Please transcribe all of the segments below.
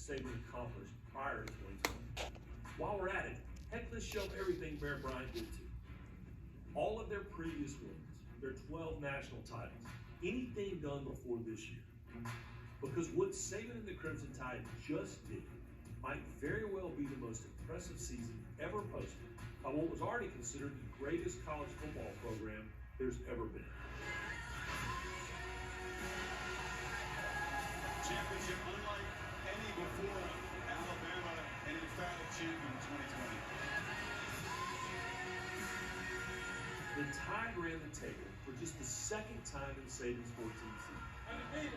Saban accomplished prior to 2020. While we're at it, heck, let's show everything Bear Bryant did too. All of their previous wins, their 12 national titles, anything done before this year. Because what Saban and the Crimson Tide just did might very well be the most impressive season ever posted by what was already considered the greatest college football program there's ever been. Championship unlike any before Alabama, an emphatic champion in 2020. The Tide ran the table for just the second time in Saban's 14th season.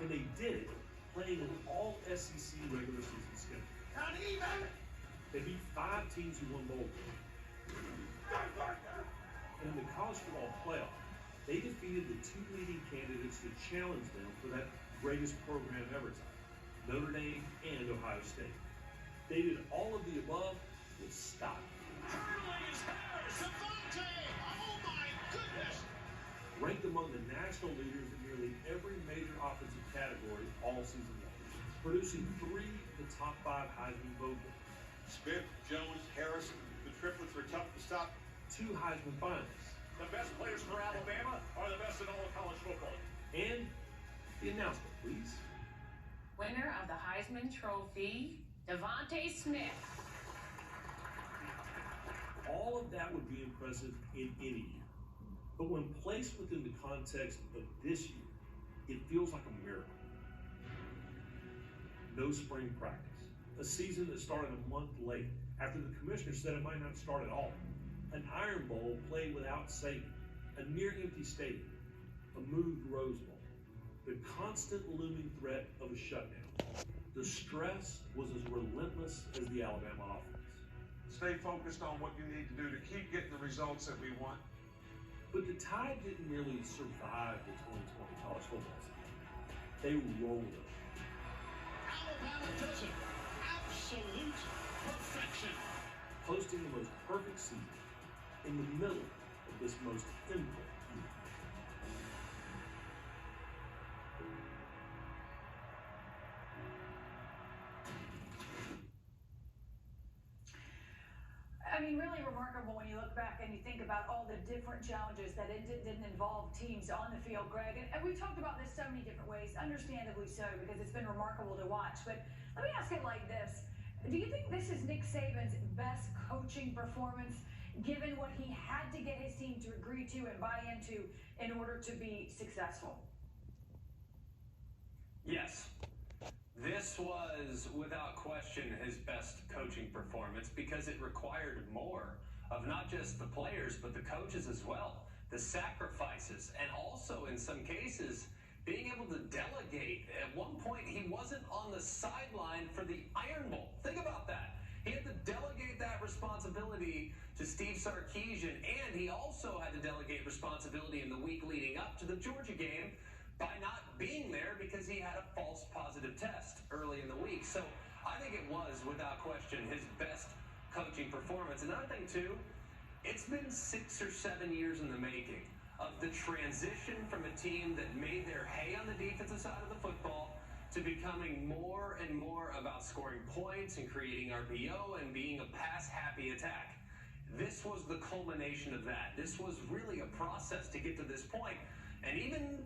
And they did it playing an all SEC regular season schedule. They beat 5 teams who won bowl games. And in the college football playoff, they defeated the 2 leading candidates to challenge them for that greatest program ever time, Notre Dame and Ohio State. They did all of the above with style. Hurling is there, Savante! Oh my goodness! Ranked among the national leaders in nearly every major offensive category all season long, producing 3 of the top 5 Heisman vote winners. Smith, Jones, Harris, the triplets were tough to stop. 2 Heisman finalists. The best players for Alabama are the best in all of college football. And the announcement, please. Winner of the Heisman Trophy, Devontae Smith. All of that would be impressive in any year. But when placed within the context of this year, it feels like a miracle. No spring practice. A season that started a month late after the commissioner said it might not start at all. An Iron Bowl played without Saban. A near-empty stadium. A moved Rose Bowl. The constant looming threat of a shutdown. The stress was as relentless as the Alabama offense. Stay focused on what you need to do to keep getting the results that we want. But the Tide didn't merely survive the 2020 college football season. They rolled it. Alabama does it. Absolute perfection. Posting the most perfect season in the middle of this most important year. I mean, really remarkable when you look back and you think about all the different challenges that it didn't involve teams on the field, Greg. And we've talked about this so many different ways, understandably so, because it's been remarkable to watch. But let me ask it like this. Do you think this is Nick Saban's best coaching performance, given what he had to get his team to agree to and buy into in order to be successful? Yes. This was, without question, his best coaching performance because it required more of not just the players, but the coaches as well. The sacrifices, and also, in some cases, being able to delegate. At one point, he wasn't on the sideline for the Iron Bowl. Think about that. He had to delegate that responsibility to Steve Sarkisian, and he also had to delegate responsibility in the week leading up to the Georgia game by not being there because he had a false positive test early in the week. So I think it was, without question, his best coaching performance. Another thing, too, it's been 6 or 7 years in the making of the transition from a team that made their hay on the defensive side of the football to becoming more and more about scoring points and creating RPO and being a pass-happy attack. This was the culmination of that. This was really a process to get to this point. And even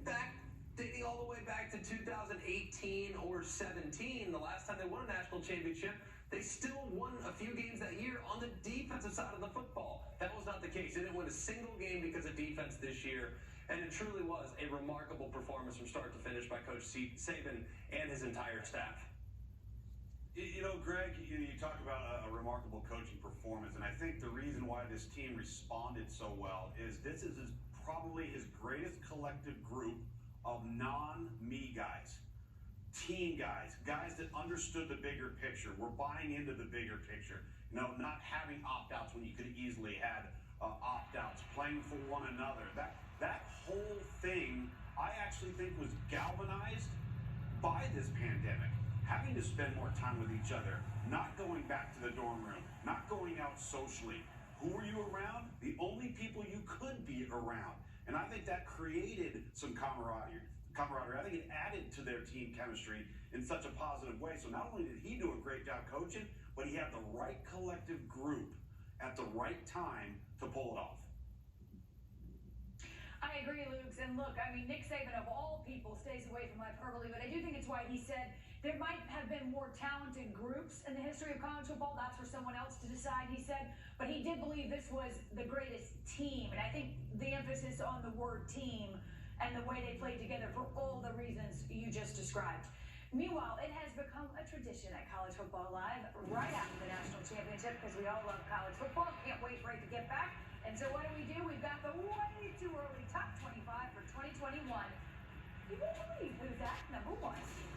dating all the way back to 2018 or 17, the last time they won a national championship, they still won a few games that year on the defensive side of the football. That was not the case. They didn't win a single game because of defense this year. And it truly was a remarkable performance from start to finish by Coach Saban and his entire staff. You know, Greg, you talk about a remarkable coaching performance, and I think the reason why this team responded so well is this is probably his greatest collective group of non-me guys, team guys that understood the bigger picture, were buying into the bigger picture, not having opt-outs when you could have easily had opt-outs, playing for one another. That whole thing, I actually think, was galvanized by this pandemic. Having to spend more time with each other, not going back to the dorm room, not going out socially. Who were you around? The only people you could be around. And I think that created some camaraderie. camaraderie. I think it added to their team chemistry in such a positive way. So not only did he do a great job coaching, but he had the right collective group at the right time to pull it off. I agree, Luke. And look, I mean, Nick Saban, of all people, stays away from hyperbole, but I do think it's why he said there might have been more talented groups in the history of college football. That's for someone else to decide, he said. But he did believe this was the greatest team. And I think the emphasis on the word team and the way they played together for all the reasons you just described. Meanwhile, it has become a tradition at College Football Live right after the national championship because we all love college football. Can't wait for it to get back. And so what do? We've got the way too early top 25 for 2021. You won't believe who's at number 1.